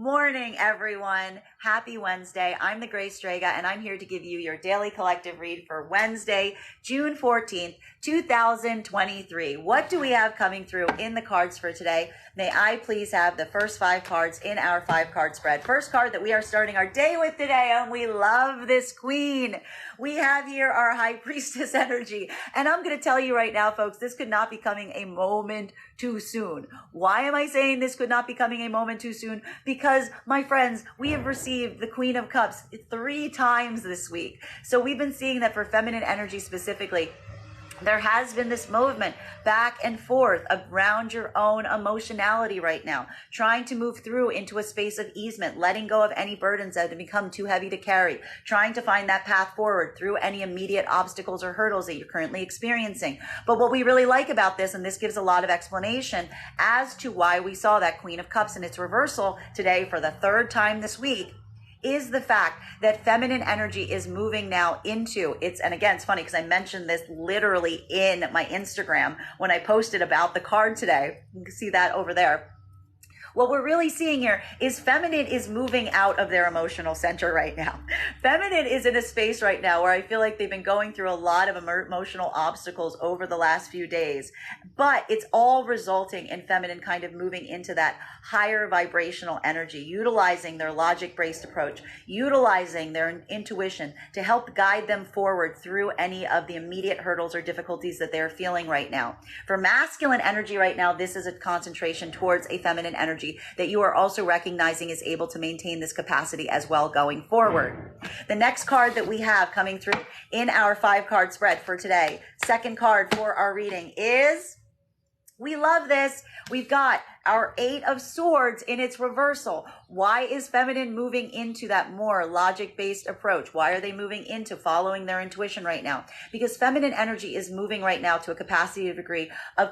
morning, everyone. Happy Wednesday. I'm the Gray Strega, and I'm here to give you your daily collective read for Wednesday, June 14th, 2023. What do we have coming through in the cards for today? May I please have the first 5 cards in our 5-card spread. First card that we are starting our day with today, and we love this queen. We have here our High Priestess energy, and I'm going to tell you right now, folks, this could not be coming a moment too soon. Why am I saying this could not be coming a moment too soon? Because, my friends, we have received the Queen of Cups 3 times this week. So we've been seeing that for feminine energy specifically, there has been this movement back and forth around your own emotionality right now, trying to move through into a space of easement, letting go of any burdens that have become too heavy to carry, trying to find that path forward through any immediate obstacles or hurdles that you're currently experiencing. But what we really like about this, and this gives a lot of explanation as to why we saw that Queen of Cups in its reversal today for the 3rd time this week, is the fact that feminine energy is moving now into its, and again, it's funny because I mentioned this literally in my Instagram when I posted about the card today. You can see that over there. What we're really seeing here is feminine is moving out of their emotional center right now. Feminine is in a space right now where I feel like they've been going through a lot of emotional obstacles over the last few days, but it's all resulting in feminine kind of moving into that higher vibrational energy, utilizing their logic-based approach, utilizing their intuition to help guide them forward through any of the immediate hurdles or difficulties that they're feeling right now. For masculine energy right now, this is a concentration towards a feminine energy that you are also recognizing is able to maintain this capacity as well going forward. The next card that we have coming through in our 5-card spread for today, second card for our reading is, we love this. We've got our 8 of Swords in its reversal. Why is feminine moving into that more logic-based approach? Why are they moving into following their intuition right now? Because feminine energy is moving right now to a capacity degree of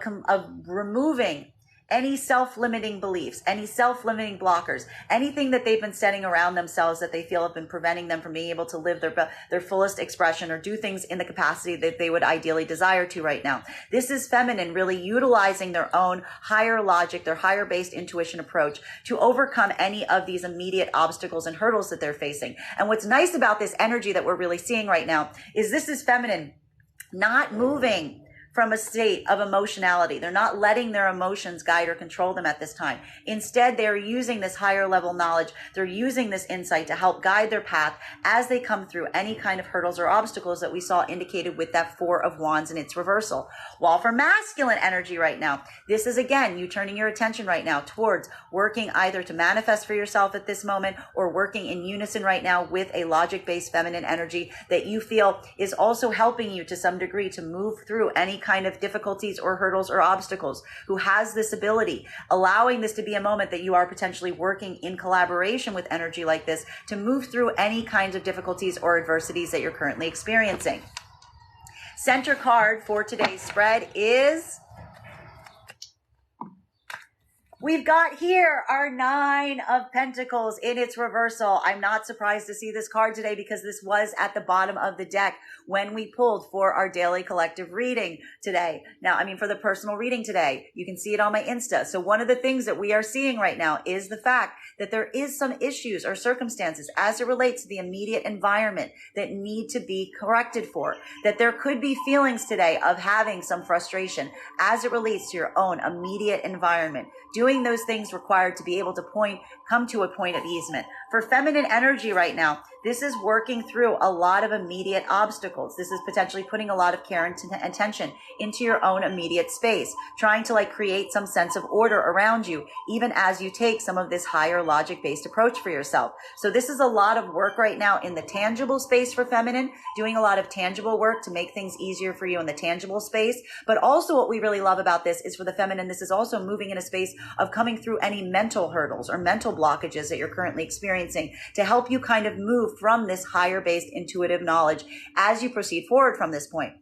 removing any self-limiting beliefs, any self-limiting blockers, anything that they've been setting around themselves that they feel have been preventing them from being able to live their fullest expression or do things in the capacity that they would ideally desire to right now. This is feminine really utilizing their own higher logic, their higher based intuition approach to overcome any of these immediate obstacles and hurdles that they're facing. And what's nice about this energy that we're really seeing right now is this is feminine not moving from a state of emotionality. They're not letting their emotions guide or control them at this time. Instead, they're using this higher level knowledge. They're using this insight to help guide their path as they come through any kind of hurdles or obstacles that we saw indicated with that 4 of Wands in its reversal. While for masculine energy right now, this is again, you turning your attention right now towards working either to manifest for yourself at this moment or working in unison right now with a logic-based feminine energy that you feel is also helping you to some degree to move through any kind of difficulties or hurdles or obstacles, who has this ability, allowing this to be a moment that you are potentially working in collaboration with energy like this to move through any kinds of difficulties or adversities that you're currently experiencing. Center card for today's spread is, we've got here our 9 of Pentacles in its reversal. I'm not surprised to see this card today because this was at the bottom of the deck when we pulled for our daily collective reading today. Now, for the personal reading today, you can see it on my Insta. So one of the things that we are seeing right now is the fact that there is some issues or circumstances as it relates to the immediate environment that need to be corrected for, that there could be feelings today of having some frustration as it relates to your own immediate environment, doing those things required to be able to come to a point of easement. For feminine energy right now, this is working through a lot of immediate obstacles. This is potentially putting a lot of care and attention into your own immediate space, trying to create some sense of order around you, even as you take some of this higher logic-based approach for yourself. So this is a lot of work right now in the tangible space for feminine, doing a lot of tangible work to make things easier for you in the tangible space. But also what we really love about this is for the feminine, this is also moving in a space of coming through any mental hurdles or mental blockages that you're currently experiencing to help you kind of move from this higher based intuitive knowledge as you proceed forward from this point.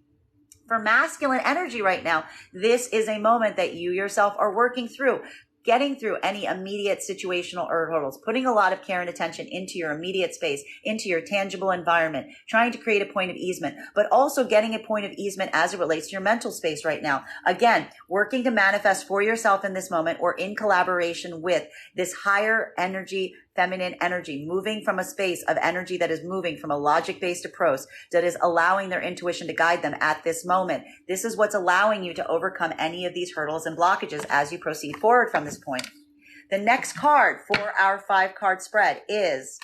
For masculine energy right now, this is a moment that you yourself are working through getting through any immediate situational hurdles, putting a lot of care and attention into your immediate space, into your tangible environment, trying to create a point of easement, but also getting a point of easement as it relates to your mental space right now. Again, working to manifest for yourself in this moment or in collaboration with this higher energy, feminine energy, moving from a space of energy that is moving from a logic-based approach that is allowing their intuition to guide them at this moment. This is what's allowing you to overcome any of these hurdles and blockages as you proceed forward from this point. The next card for our 5-card spread is,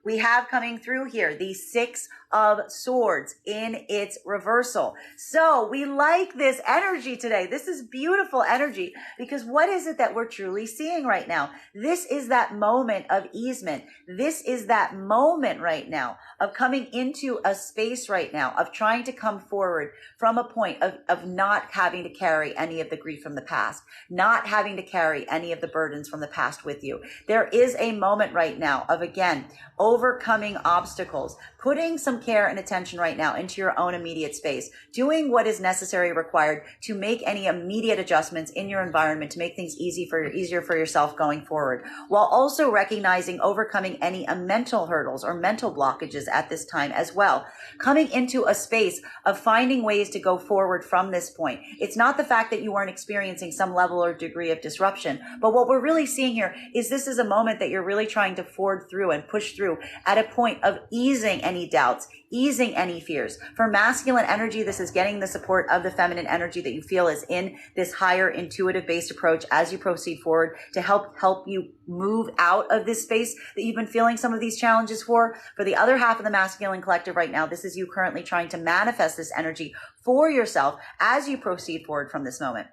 we have coming through here the 6 of Swords in its reversal. So we like this energy today. This is beautiful energy, because what is it that we're truly seeing right now? This is that moment of easement. This is that moment right now of coming into a space right now of trying to come forward from a point of not having to carry any of the grief from the past, not having to carry any of the burdens from the past with you. There is a moment right now of, again, overcoming obstacles, putting some care and attention right now into your own immediate space, doing what is necessary required to make any immediate adjustments in your environment to make things easier for yourself going forward, while also recognizing overcoming any mental hurdles or mental blockages at this time as well. Coming into a space of finding ways to go forward from this point. It's not the fact that you weren't experiencing some level or degree of disruption, but what we're really seeing here is this is a moment that you're really trying to ford through and push through at a point of easing any doubts, easing any fears. For masculine energy, this is getting the support of the feminine energy that you feel is in this higher intuitive based approach as you proceed forward to help you move out of this space that you've been feeling some of these challenges for. For the other half of the masculine collective right now, this is you currently trying to manifest this energy for yourself as you proceed forward from this moment.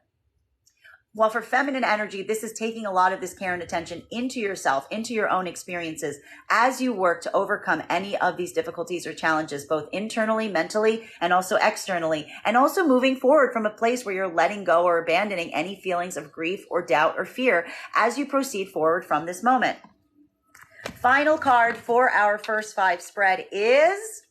While for feminine energy, this is taking a lot of this care and attention into yourself, into your own experiences as you work to overcome any of these difficulties or challenges, both internally, mentally, and also externally, and also moving forward from a place where you're letting go or abandoning any feelings of grief or doubt or fear as you proceed forward from this moment. Final card for our first 5 spread is,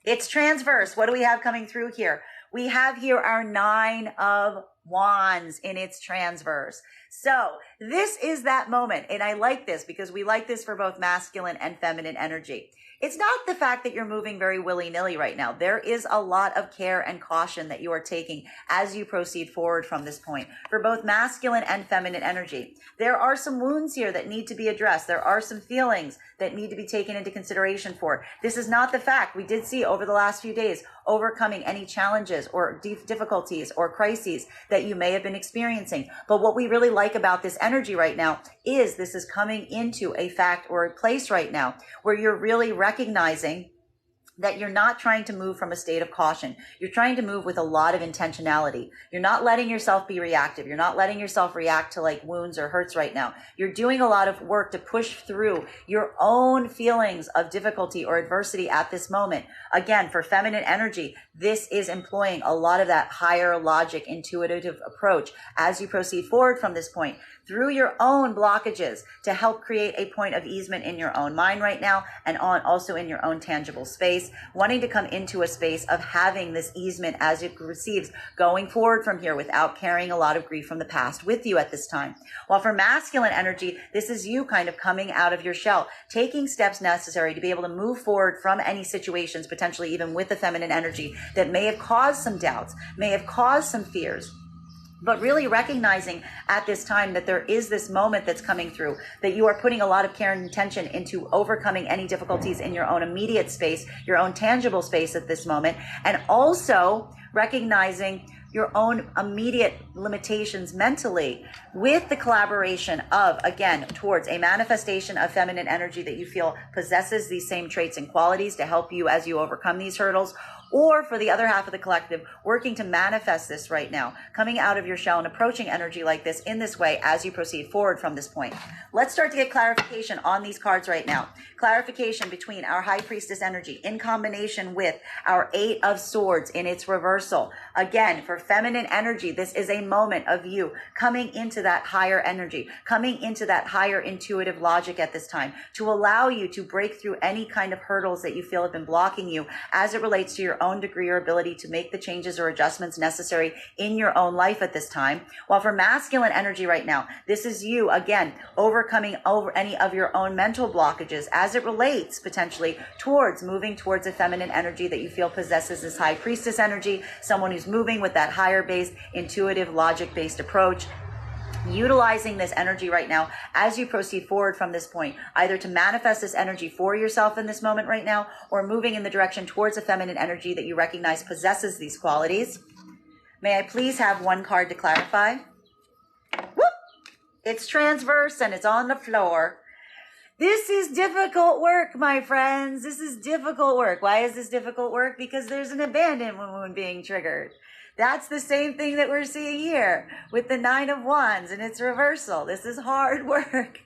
it's transverse. What do we have coming through here? We have here our 9 of Wands in its transverse. So this is that moment. And I like this because we like this for both masculine and feminine energy. It's not the fact that you're moving very willy-nilly right now. There is a lot of care and caution that you are taking as you proceed forward from this point for both masculine and feminine energy. There are some wounds here that need to be addressed. There are some feelings that need to be taken into consideration for. This is not the fact. We did see over the last few days overcoming any challenges or difficulties or crises that you may have been experiencing. But what we really like about this energy right now is this is coming into a fact or a place right now where you're really recognizing that you're not trying to move from a state of caution. You're trying to move with a lot of intentionality. You're not letting yourself be reactive. You're not letting yourself react to like wounds or hurts right now. You're doing a lot of work to push through your own feelings of difficulty or adversity at this moment. Again, for feminine energy, this is employing a lot of that higher logic, intuitive approach as you proceed forward from this point through your own blockages to help create a point of easement in your own mind right now and also in your own tangible space, wanting to come into a space of having this easement as it receives going forward from here without carrying a lot of grief from the past with you at this time. While for masculine energy, this is you kind of coming out of your shell, taking steps necessary to be able to move forward from any situations, potentially even with the feminine energy that may have caused some doubts, may have caused some fears. But really recognizing at this time that there is this moment that's coming through, that you are putting a lot of care and attention into overcoming any difficulties in your own immediate space, your own tangible space at this moment, and also recognizing your own immediate limitations mentally with the collaboration of, again, towards a manifestation of feminine energy that you feel possesses these same traits and qualities to help you as you overcome these hurdles. Or for the other half of the collective, working to manifest this right now, coming out of your shell and approaching energy like this in this way as you proceed forward from this point. Let's start to get clarification on these cards right now. Clarification between our High Priestess energy in combination with our 8 of Swords in its reversal. Again, for feminine energy, this is a moment of you coming into that higher energy, coming into that higher intuitive logic at this time to allow you to break through any kind of hurdles that you feel have been blocking you as it relates to your own degree or ability to make the changes or adjustments necessary in your own life at this time. While for masculine energy right now, this is you, again, overcoming over any of your own mental blockages as it relates potentially towards moving towards a feminine energy that you feel possesses this high priestess energy, someone who's moving with that higher based, intuitive, logic-based approach. Utilizing this energy right now as you proceed forward from this point, either to manifest this energy for yourself in this moment right now, or moving in the direction towards a feminine energy that you recognize possesses these qualities. May I please have one card to clarify? Whoop! It's transverse and it's on the floor. This is difficult work, my friends. This is difficult work. Why is this difficult work? Because there's an abandonment wound being triggered. That's the same thing that we're seeing here with the 9 of Wands and its reversal. This is hard work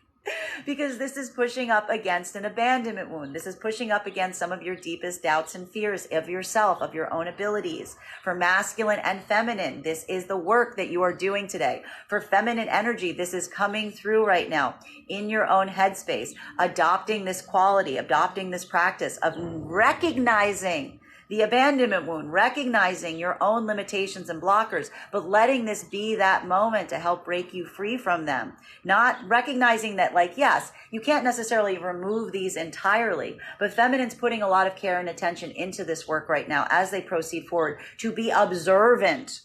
because this is pushing up against an abandonment wound. This is pushing up against some of your deepest doubts and fears of yourself, of your own abilities. For masculine and feminine, this is the work that you are doing today. For feminine energy, this is coming through right now in your own headspace, adopting this quality, adopting this practice of recognizing the abandonment wound, recognizing your own limitations and blockers, but letting this be that moment to help break you free from them. Not recognizing that, like, yes, you can't necessarily remove these entirely, but feminine's putting a lot of care and attention into this work right now as they proceed forward to be observant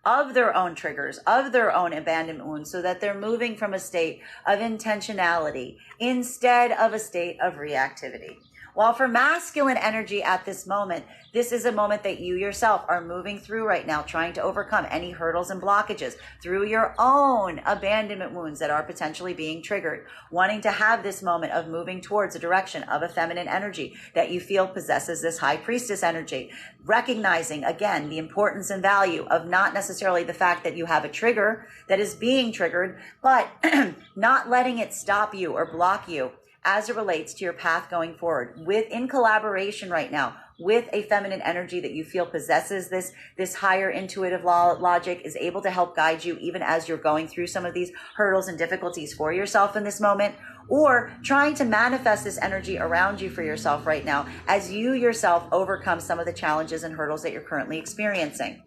of their own triggers, of their own abandonment wounds, so that they're moving from a state of intentionality instead of a state of reactivity. While for masculine energy at this moment, this is a moment that you yourself are moving through right now, trying to overcome any hurdles and blockages through your own abandonment wounds that are potentially being triggered, wanting to have this moment of moving towards a direction of a feminine energy that you feel possesses this high priestess energy, recognizing again the importance and value of not necessarily the fact that you have a trigger that is being triggered, but not letting it stop you or block you as it relates to your path going forward, in collaboration right now with a feminine energy that you feel possesses this higher intuitive logic, is able to help guide you even as you're going through some of these hurdles and difficulties for yourself in this moment, or trying to manifest this energy around you for yourself right now as you yourself overcome some of the challenges and hurdles that you're currently experiencing.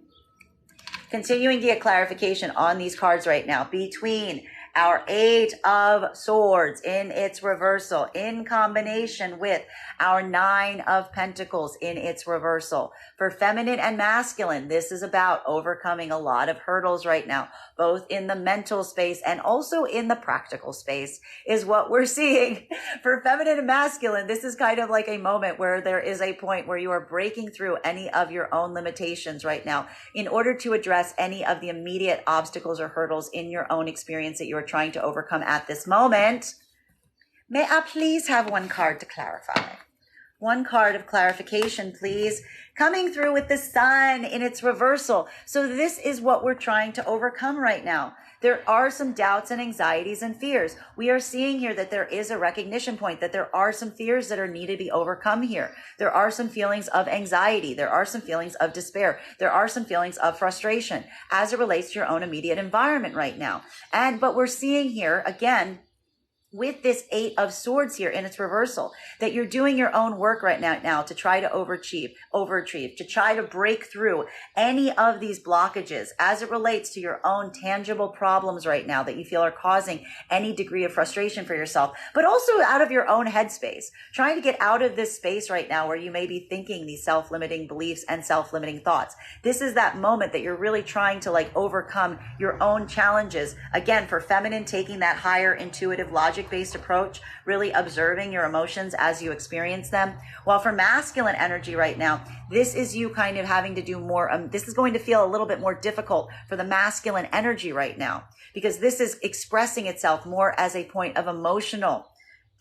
Continuing to get clarification on these cards right now between our 8 of Swords in its reversal in combination with our 9 of Pentacles in its reversal. For feminine and masculine, this is about overcoming a lot of hurdles right now, both in the mental space and also in the practical space is what we're seeing. For feminine and masculine, this is kind of like a moment where there is a point where you are breaking through any of your own limitations right now in order to address any of the immediate obstacles or hurdles in your own experience that you are trying to overcome at this moment. May I please have one card to clarify? One card of clarification, please. Coming through with the Sun in its reversal. So this is what we're trying to overcome right now. There are some doubts and anxieties and fears. We are seeing here that there is a recognition point, that there are some fears that are needed to be overcome here. There are some feelings of anxiety. There are some feelings of despair. There are some feelings of frustration as it relates to your own immediate environment right now. But we're seeing here, again, with this 8 of Swords here in its reversal, that you're doing your own work right now to try to overachieve, to try to break through any of these blockages as it relates to your own tangible problems right now that you feel are causing any degree of frustration for yourself, but also out of your own headspace, trying to get out of this space right now where you may be thinking these self-limiting beliefs and self-limiting thoughts. This is that moment that you're really trying to overcome your own challenges. Again, for feminine, taking that higher intuitive logic based approach, really observing your emotions as you experience them. While for masculine energy right now, this is you kind of having to do more. This is going to feel a little bit more difficult for the masculine energy right now, because this is expressing itself more as a point of emotional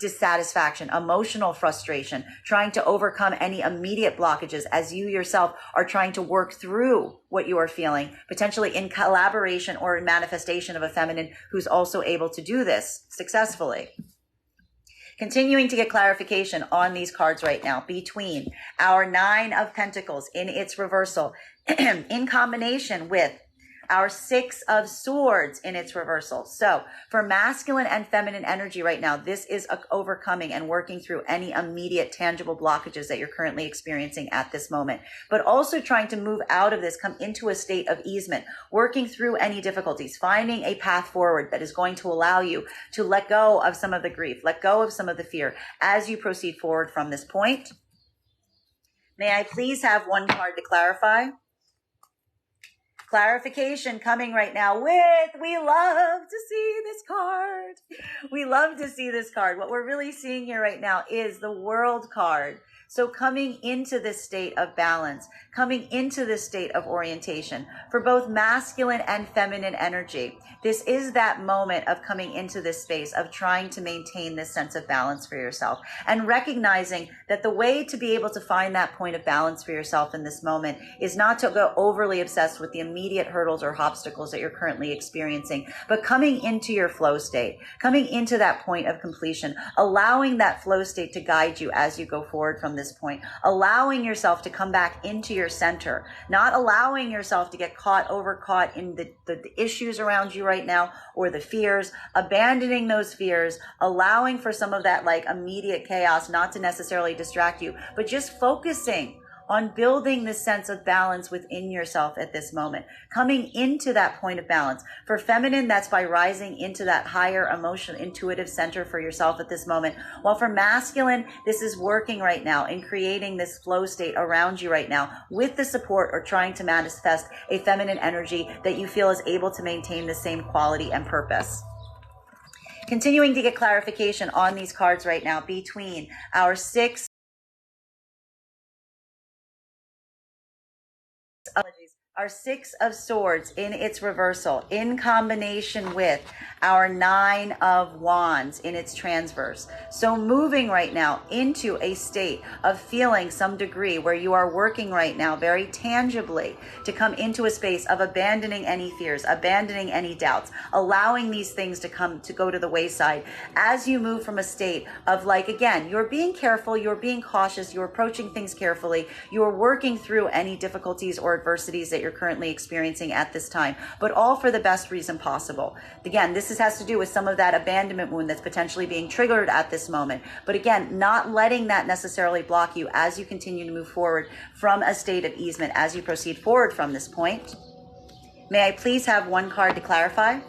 dissatisfaction, emotional frustration, trying to overcome any immediate blockages as you yourself are trying to work through what you are feeling, potentially in collaboration or in manifestation of a feminine who's also able to do this successfully. Continuing to get clarification on these cards right now between our 9 of Pentacles in its reversal in combination with our Six of Swords in its reversal. So for masculine and feminine energy right now, this is overcoming and working through any immediate tangible blockages that you're currently experiencing at this moment, but also trying to move out of this, come into a state of easement, working through any difficulties, finding a path forward that is going to allow you to let go of some of the grief, let go of some of the fear as you proceed forward from this point. May I please have one card to clarify? Clarification coming right now with, we love to see this card. We love to see this card. What we're really seeing here right now is the World card. So coming into this state of balance, coming into this state of orientation for both masculine and feminine energy. This is that moment of coming into this space of trying to maintain this sense of balance for yourself and recognizing that the way to be able to find that point of balance for yourself in this moment is not to go overly obsessed with the immediate hurdles or obstacles that you're currently experiencing, but coming into your flow state, coming into that point of completion, allowing that flow state to guide you as you go forward from this point, allowing yourself to come back into your center, not allowing yourself to get overcaught in the issues around you right now or the fears, abandoning those fears, allowing for some of that like immediate chaos not to necessarily distract you, but just focusing on building this sense of balance within yourself at this moment, coming into that point of balance. For feminine, that's by rising into that higher emotional, intuitive center for yourself at this moment. While for masculine, this is working right now in creating this flow state around you right now with the support or trying to manifest a feminine energy that you feel is able to maintain the same quality and purpose. Continuing to get clarification on these cards right now between our Six of Swords in its reversal in combination with our Nine of Wands in its transverse. So moving right now into a state of feeling some degree where you are working right now very tangibly to come into a space of abandoning any fears, abandoning any doubts, allowing these things to go to the wayside as you move from a state of like, again, you're being careful, you're being cautious, you're approaching things carefully, you're working through any difficulties or adversities that you're currently experiencing at this time, but all for the best reason possible. Again, this has to do with some of that abandonment wound that's potentially being triggered at this moment. But again, not letting that necessarily block you as you continue to move forward from a state of easement as you proceed forward from this point. May I please have one card to clarify?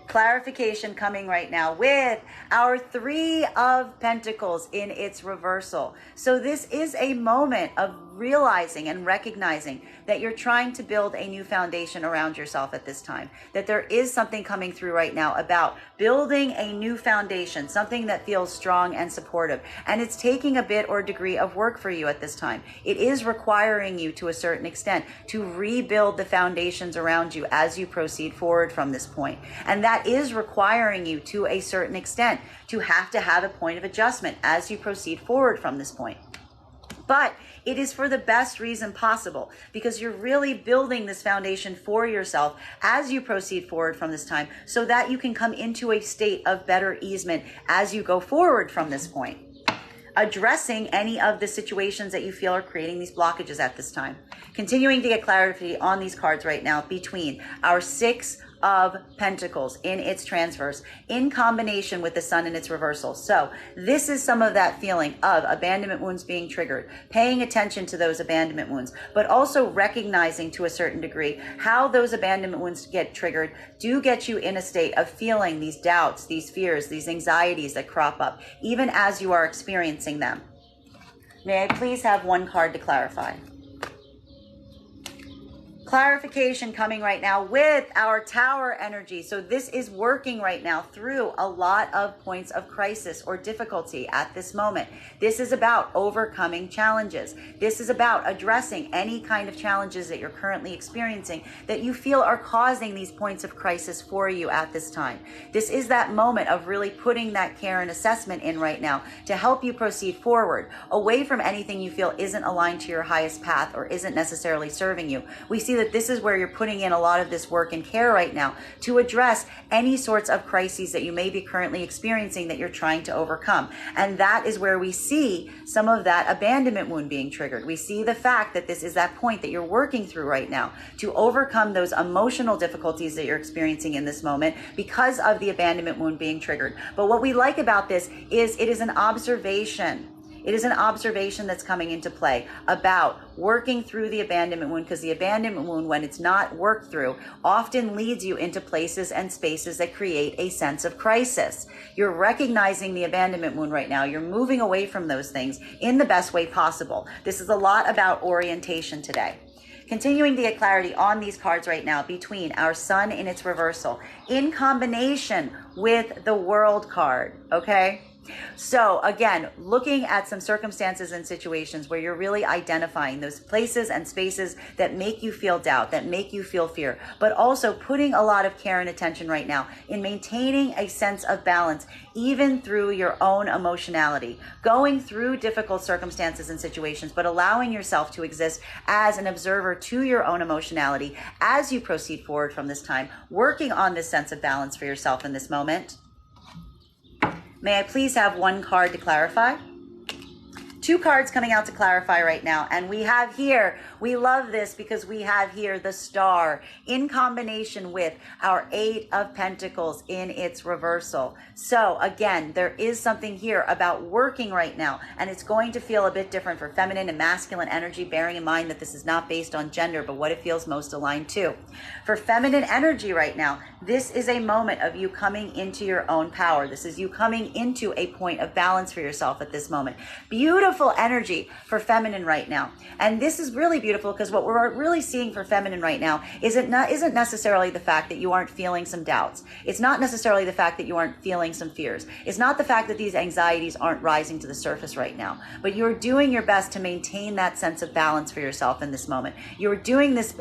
Clarification coming right now with our Three of Pentacles in its reversal. So this is a moment of realizing and recognizing that you're trying to build a new foundation around yourself at this time, that there is something coming through right now about building a new foundation, something that feels strong and supportive. And it's taking a bit or degree of work for you at this time. It is requiring you to a certain extent to rebuild the foundations around you as you proceed forward from this point. And that is requiring you to a certain extent to have a point of adjustment as you proceed forward from this point. But it is for the best reason possible because you're really building this foundation for yourself as you proceed forward from this time so that you can come into a state of better easement as you go forward from this point, addressing any of the situations that you feel are creating these blockages at this time. Continuing to get clarity on these cards right now between our Six of Pentacles in its transverse in combination with the Sun in its reversal. So this is some of that feeling of abandonment wounds being triggered, paying attention to those abandonment wounds, but also recognizing to a certain degree how those abandonment wounds get triggered do get you in a state of feeling these doubts, these fears, these anxieties that crop up, even as you are experiencing them. May I please have one card to clarify? Clarification coming right now with our Tower energy. So this is working right now through a lot of points of crisis or difficulty at this moment. This is about overcoming challenges. This is about addressing any kind of challenges that you're currently experiencing that you feel are causing these points of crisis for you at this time. This is that moment of really putting that care and assessment in right now to help you proceed forward away from anything you feel isn't aligned to your highest path or isn't necessarily serving you. We see see that this is where you're putting in a lot of this work and care right now to address any sorts of crises that you may be currently experiencing that you're trying to overcome. And that is where we see some of that abandonment wound being triggered. We see the fact that this is that point that you're working through right now to overcome those emotional difficulties that you're experiencing in this moment because of the abandonment wound being triggered. But what we like about this is it is an observation. It is an observation that's coming into play about working through the abandonment wound, because the abandonment wound, when it's not worked through, often leads you into places and spaces that create a sense of crisis. You're recognizing the abandonment wound right now. You're moving away from those things in the best way possible. This is a lot about orientation today. Continuing to get clarity on these cards right now between our sun in its reversal in combination with the world card, okay? So again, looking at some circumstances and situations where you're really identifying those places and spaces that make you feel doubt, that make you feel fear, but also putting a lot of care and attention right now in maintaining a sense of balance, even through your own emotionality, going through difficult circumstances and situations, but allowing yourself to exist as an observer to your own emotionality as you proceed forward from this time, working on this sense of balance for yourself in this moment. May I please have one card to clarify? Two cards coming out to clarify right now. And we have here, we love this because we have here the Star in combination with our Eight of Pentacles in its reversal. So again, there is something here about working right now, and it's going to feel a bit different for feminine and masculine energy, bearing in mind that this is not based on gender, but what it feels most aligned to. For feminine energy right now, this is a moment of you coming into your own power. This is you coming into a point of balance for yourself at this moment. Beautiful energy for feminine right now. And this is really beautiful because what we're really seeing for feminine right now isn't necessarily the fact that you aren't feeling some doubts. It's not necessarily the fact that you aren't feeling some fears. It's not the fact that these anxieties aren't rising to the surface right now, but you're doing your best to maintain that sense of balance for yourself in this moment. You're doing this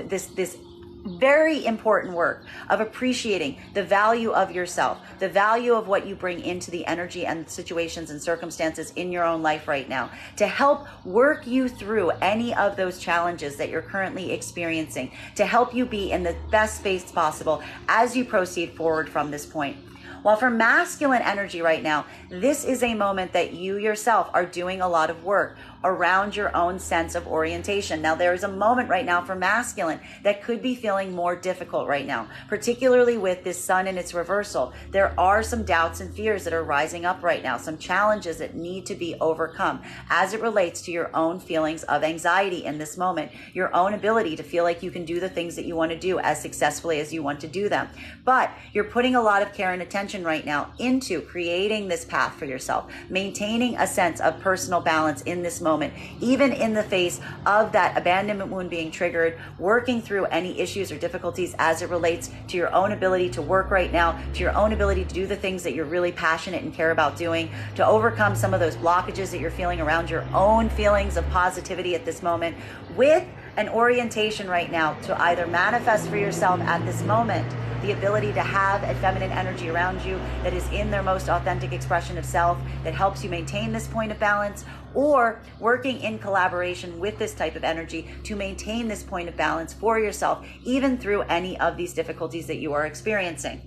very important work of appreciating the value of yourself, the value of what you bring into the energy and situations and circumstances in your own life right now to help work you through any of those challenges that you're currently experiencing, to help you be in the best space possible as you proceed forward from this point. While for masculine energy right now, this is a moment that you yourself are doing a lot of work around your own sense of orientation. Now, there is a moment right now for masculine that could be feeling more difficult right now, particularly with this sun in its reversal. There are some doubts and fears that are rising up right now, some challenges that need to be overcome as it relates to your own feelings of anxiety in this moment, your own ability to feel like you can do the things that you want to do as successfully as you want to do them. But you're putting a lot of care and attention right now into creating this path for yourself, maintaining a sense of personal balance in this moment, even in the face of that abandonment wound being triggered, working through any issues or difficulties as it relates to your own ability to work right now, to your own ability to do the things that you're really passionate and care about doing, to overcome some of those blockages that you're feeling around your own feelings of positivity at this moment, with an orientation right now to either manifest for yourself at this moment the ability to have a feminine energy around you that is in their most authentic expression of self, that helps you maintain this point of balance, or working in collaboration with this type of energy to maintain this point of balance for yourself, even through any of these difficulties that you are experiencing.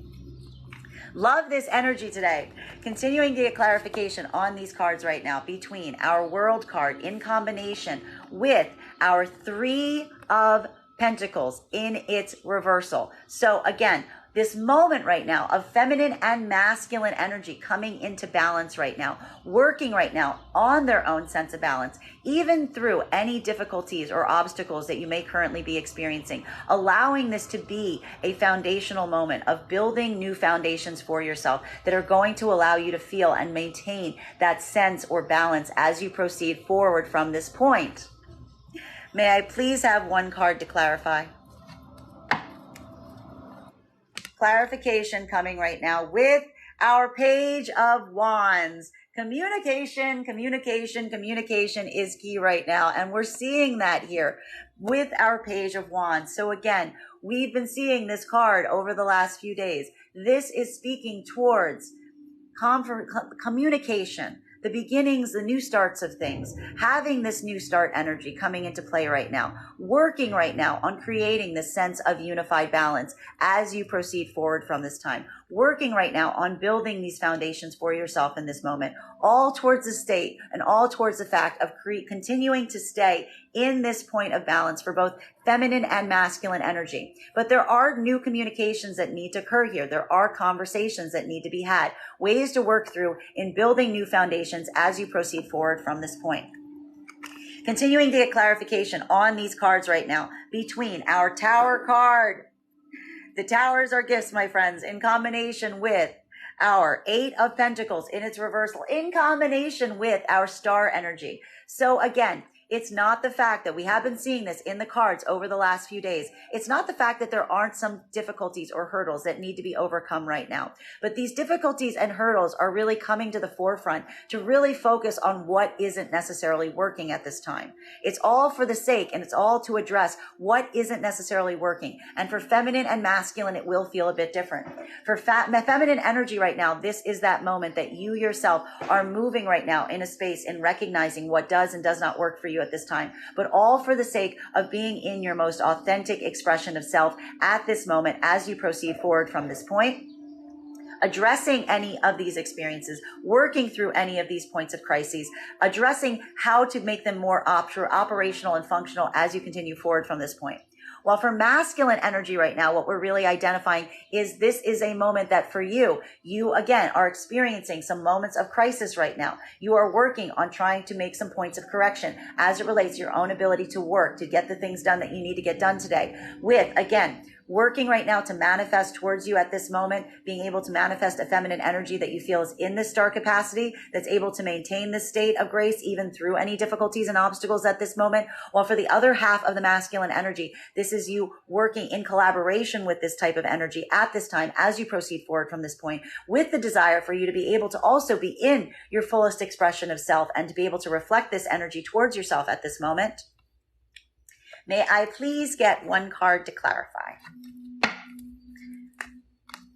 Love this energy today. Continuing to get clarification on these cards right now between our World card in combination with our Three of Pentacles in its reversal. So again, this moment right now of feminine and masculine energy coming into balance right now, working right now on their own sense of balance, even through any difficulties or obstacles that you may currently be experiencing, allowing this to be a foundational moment of building new foundations for yourself that are going to allow you to feel and maintain that sense or balance as you proceed forward from this point. May I please have one card to clarify? Clarification coming right now with our Page of Wands. Communication is key right now. And we're seeing that here with our Page of Wands. So again, we've been seeing this card over the last few days. This is speaking towards communication, the beginnings, the new starts of things, having this new start energy coming into play right now, working right now on creating this sense of unified balance as you proceed forward from this time, working right now on building these foundations for yourself in this moment, all towards the state and all towards the fact of continuing to stay in this point of balance for both feminine and masculine energy. But there are new communications that need to occur here. There are conversations that need to be had, ways to work through in building new foundations as you proceed forward from this point. Continuing to get clarification on these cards right now between our Tower card. The Towers are gifts, my friends, in combination with our Eight of Pentacles in its reversal, in combination with our Star energy. So again, it's not the fact that we have been seeing this in the cards over the last few days. It's not the fact that there aren't some difficulties or hurdles that need to be overcome right now. But these difficulties and hurdles are really coming to the forefront to really focus on what isn't necessarily working at this time. It's all for the sake and it's all to address what isn't necessarily working. And for feminine and masculine, it will feel a bit different. For feminine energy right now, this is that moment that you yourself are moving right now in a space in recognizing what does and does not work for you at this time, but all for the sake of being in your most authentic expression of self at this moment as you proceed forward from this point, addressing any of these experiences, working through any of these points of crises, addressing how to make them more operational and functional as you continue forward from this point. While for masculine energy right now, what we're really identifying is this is a moment that for you again are experiencing some moments of crisis right now. You are working on trying to make some points of correction as it relates to your own ability to work, to get the things done that you need to get done today. With, again, working right now to manifest towards you at this moment, being able to manifest a feminine energy that you feel is in this star capacity, that's able to maintain this state of grace even through any difficulties and obstacles at this moment. While for the other half of the masculine energy, this is you working in collaboration with this type of energy at this time as you proceed forward from this point, with the desire for you to be able to also be in your fullest expression of self and to be able to reflect this energy towards yourself at this moment. May I please get one card to clarify?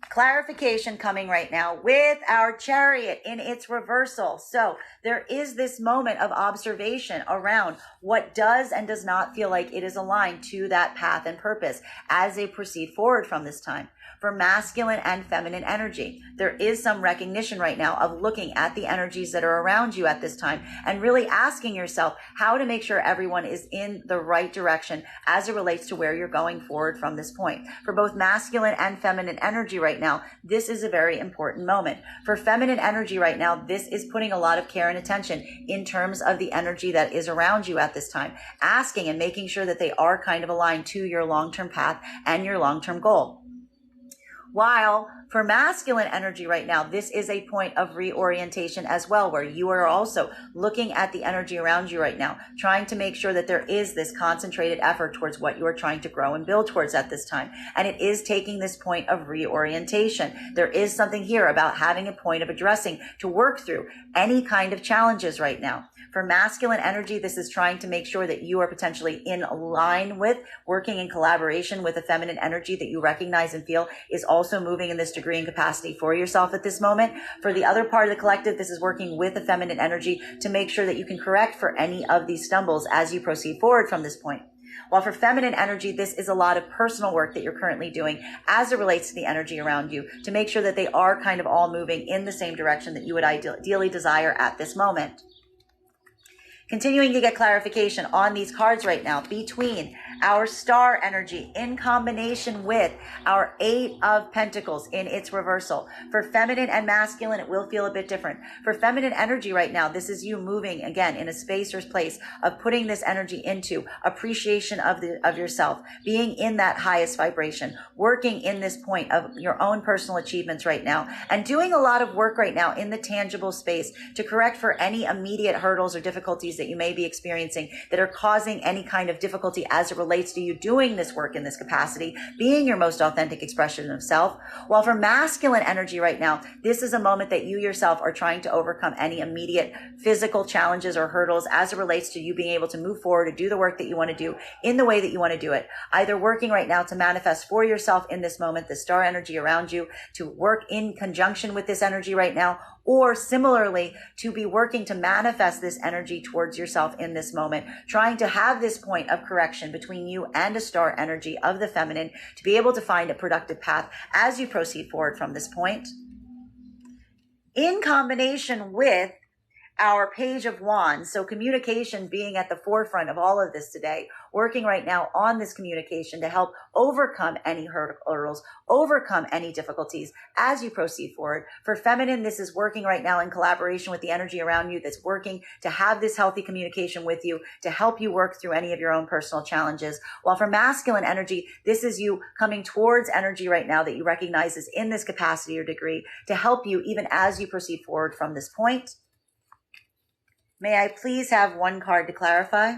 Clarification coming right now with our Chariot in its reversal. So there is this moment of observation around what does and does not feel like it is aligned to that path and purpose as they proceed forward from this time. For masculine and feminine energy, there is some recognition right now of looking at the energies that are around you at this time and really asking yourself how to make sure everyone is in the right direction as it relates to where you're going forward from this point. For both masculine and feminine energy right now, this is a very important moment. For feminine energy right now, this is putting a lot of care and attention in terms of the energy that is around you at this time, asking and making sure that they are kind of aligned to your long-term path and your long-term goal. While for masculine energy right now, this is a point of reorientation as well, where you are also looking at the energy around you right now, trying to make sure that there is this concentrated effort towards what you are trying to grow and build towards at this time. And it is taking this point of reorientation. There is something here about having a point of addressing to work through any kind of challenges right now. For masculine energy, this is trying to make sure that you are potentially in line with, working in collaboration with the feminine energy that you recognize and feel is also moving in this degree and capacity for yourself at this moment. For the other part of the collective, this is working with the feminine energy to make sure that you can correct for any of these stumbles as you proceed forward from this point. While for feminine energy, this is a lot of personal work that you're currently doing as it relates to the energy around you to make sure that they are kind of all moving in the same direction that you would ideally desire at this moment. Continuing to get clarification on these cards right now between our Star energy in combination with our Eight of Pentacles in its reversal. For feminine and masculine, it will feel a bit different. For feminine energy right now, this is you moving again in a space or place of putting this energy into appreciation of yourself, being in that highest vibration, working in this point of your own personal achievements right now, and doing a lot of work right now in the tangible space to correct for any immediate hurdles or difficulties that you may be experiencing that are causing any kind of difficulty as it relates to you doing this work in this capacity, being your most authentic expression of self. While for masculine energy right now, this is a moment that you yourself are trying to overcome any immediate physical challenges or hurdles as it relates to you being able to move forward and do the work that you want to do in the way that you want to do it. Either working right now to manifest for yourself in this moment, the Star energy around you, to work in conjunction with this energy right now, or similarly to be working to manifest this energy towards yourself in this moment, trying to have this point of correction between you and a star energy of the feminine to be able to find a productive path as you proceed forward from this point. In combination with our Page of Wands, so communication being at the forefront of all of this today, working right now on this communication to help overcome any hurdles, overcome any difficulties as you proceed forward. For feminine, this is working right now in collaboration with the energy around you that's working to have this healthy communication with you to help you work through any of your own personal challenges. While for masculine energy, this is you coming towards energy right now that you recognize is in this capacity or degree to help you even as you proceed forward from this point. May I please have one card to clarify?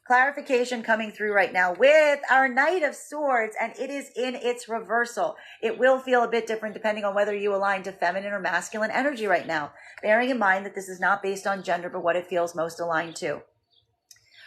Clarification coming through right now with our Knight of Swords, and it is in its reversal. It will feel a bit different depending on whether you align to feminine or masculine energy right now, bearing in mind that this is not based on gender, but what it feels most aligned to.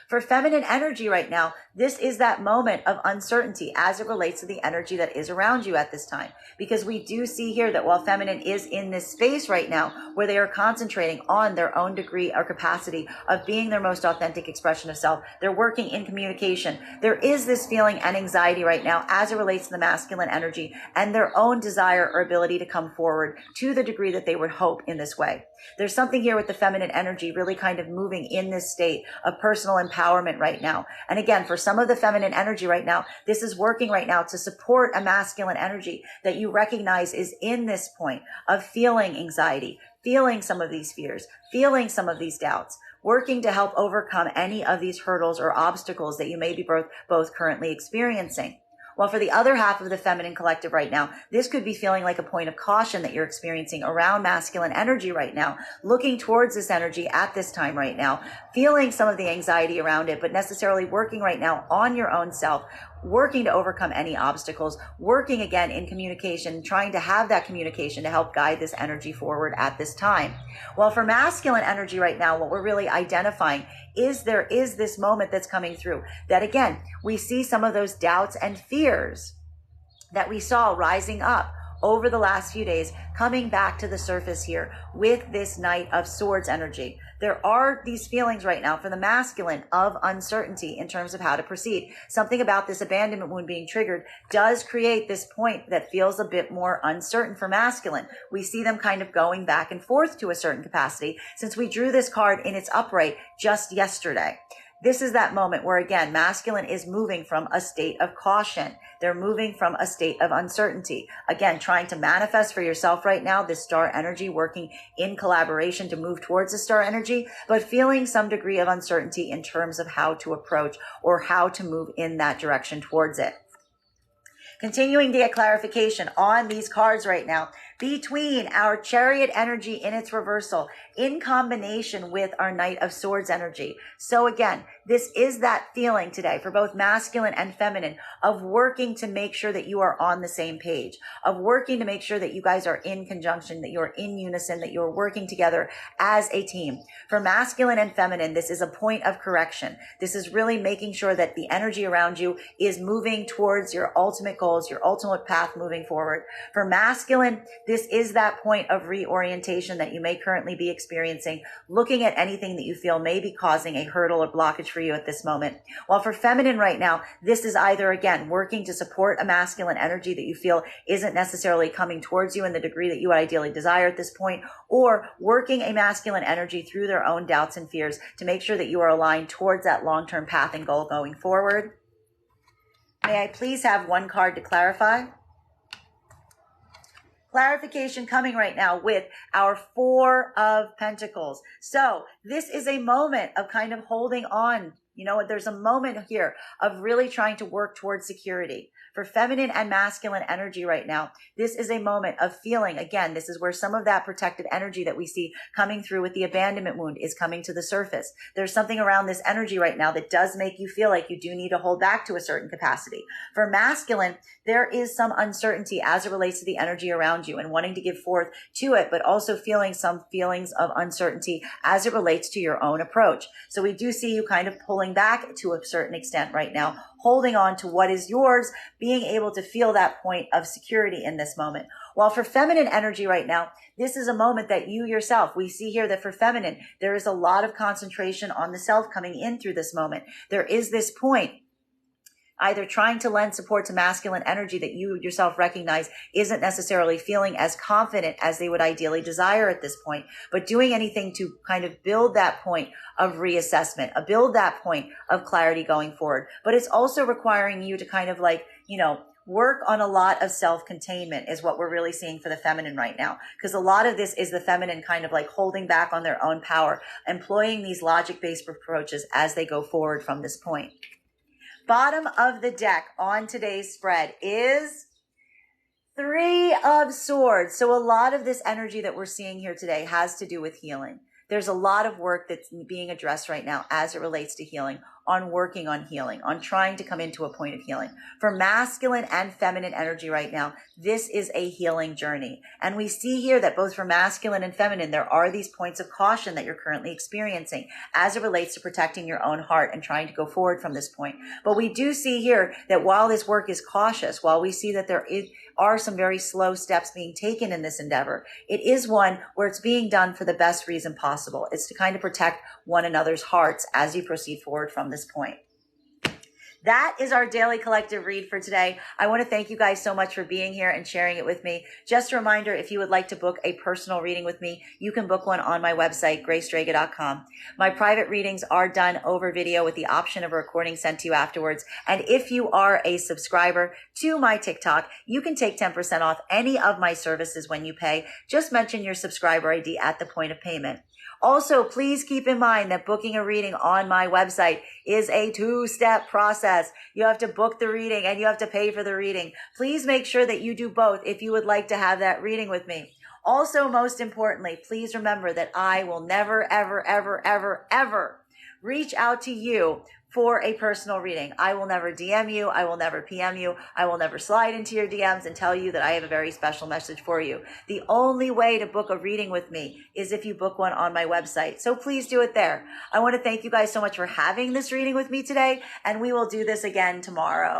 For feminine energy right now, this is that moment of uncertainty as it relates to the energy that is around you at this time. Because we do see here that while feminine is in this space right now where they are concentrating on their own degree or capacity of being their most authentic expression of self, they're working in communication. There is this feeling and anxiety right now as it relates to the masculine energy and their own desire or ability to come forward to the degree that they would hope in this way. There's something here with the feminine energy really kind of moving in this state of personal empowerment right now. And again, for some of the feminine energy right now, this is working right now to support a masculine energy that you recognize is in this point of feeling anxiety, feeling some of these fears, feeling some of these doubts, working to help overcome any of these hurdles or obstacles that you may be both currently experiencing. While for the other half of the feminine collective right now, this could be feeling like a point of caution that you're experiencing around masculine energy right now, looking towards this energy at this time right now, feeling some of the anxiety around it, but necessarily working right now on your own self, working to overcome any obstacles, working again in communication, trying to have that communication to help guide this energy forward at this time. Well, for masculine energy right now, what we're really identifying is there is this moment that's coming through that again, we see some of those doubts and fears that we saw rising up over the last few days coming back to the surface here with this Knight of Swords energy. There are these feelings right now for the masculine of uncertainty in terms of how to proceed. Something about this abandonment wound being triggered does create this point that feels a bit more uncertain for masculine. We see them kind of going back and forth to a certain capacity since we drew this card in its upright just yesterday. This is that moment where, again, masculine is moving from a state of caution. They're moving from a state of uncertainty. Again, trying to manifest for yourself right now, this star energy, working in collaboration to move towards the star energy, but feeling some degree of uncertainty in terms of how to approach or how to move in that direction towards it. Continuing to get clarification on these cards right now between our Chariot energy in its reversal in combination with our Knight of Swords energy. So again, this is that feeling today for both masculine and feminine of working to make sure that you are on the same page, of working to make sure that you guys are in conjunction, that you're in unison, that you're working together as a team. For masculine and feminine, this is a point of correction. This is really making sure that the energy around you is moving towards your ultimate goals, your ultimate path moving forward. For masculine, this is that point of reorientation that you may currently be experiencing, looking at anything that you feel may be causing a hurdle or blockage for you at this moment. While for feminine right now, this is either, again, working to support a masculine energy that you feel isn't necessarily coming towards you in the degree that you would ideally desire at this point, or working a masculine energy through their own doubts and fears to make sure that you are aligned towards that long-term path and goal going forward. May I please have one card to clarify? Clarification coming right now with our Four of Pentacles. So this is a moment of kind of holding on. You know, there's a moment here of really trying to work towards security. For feminine and masculine energy right now, this is a moment of feeling, again, this is where some of that protective energy that we see coming through with the abandonment wound is coming to the surface. There's something around this energy right now that does make you feel like you do need to hold back to a certain capacity. For masculine, there is some uncertainty as it relates to the energy around you and wanting to give forth to it, but also feeling some feelings of uncertainty as it relates to your own approach. So we do see you kind of pulling back to a certain extent right now, holding on to what is yours, being able to feel that point of security in this moment. While for feminine energy right now, this is a moment that you yourself, we see here that for feminine, there is a lot of concentration on the self coming in through this moment. There is this point either trying to lend support to masculine energy that you yourself recognize isn't necessarily feeling as confident as they would ideally desire at this point, but doing anything to kind of build that point of reassessment, build that point of clarity going forward. But it's also requiring you to kind of like, work on a lot of self-containment is what we're really seeing for the feminine right now. Because a lot of this is the feminine kind of like holding back on their own power, employing these logic-based approaches as they go forward from this point. Bottom of the deck on today's spread is 3 of Swords. So a lot of this energy that we're seeing here today has to do with healing. There's a lot of work that's being addressed right now as it relates to healing, on working on healing, on trying to come into a point of healing. For masculine and feminine energy right now, this is a healing journey. And we see here that both for masculine and feminine, there are these points of caution that you're currently experiencing as it relates to protecting your own heart and trying to go forward from this point. But we do see here that while this work is cautious, while we see that there are some very slow steps being taken in this endeavor, it is one where it's being done for the best reason possible. It's to kind of protect one another's hearts as you proceed forward from this point. That is our daily collective read for today. I want to thank you guys so much for being here and sharing it with me. Just a reminder, if you would like to book a personal reading with me, you can book one on my website, graystrega.com. My private readings are done over video with the option of a recording sent to you afterwards. And if you are a subscriber to my TikTok, you can take 10% off any of my services when you pay. Just mention your subscriber ID at the point of payment. Also, please keep in mind that booking a reading on my website is a 2-step process. You have to book the reading and you have to pay for the reading. Please make sure that you do both if you would like to have that reading with me. Also, most importantly, please remember that I will never, ever, ever, ever, ever reach out to you for a personal reading. I will never DM you. I will never PM you. I will never slide into your DMs and tell you that I have a very special message for you. The only way to book a reading with me is if you book one on my website. So please do it there. I want to thank you guys so much for having this reading with me today, and we will do this again tomorrow.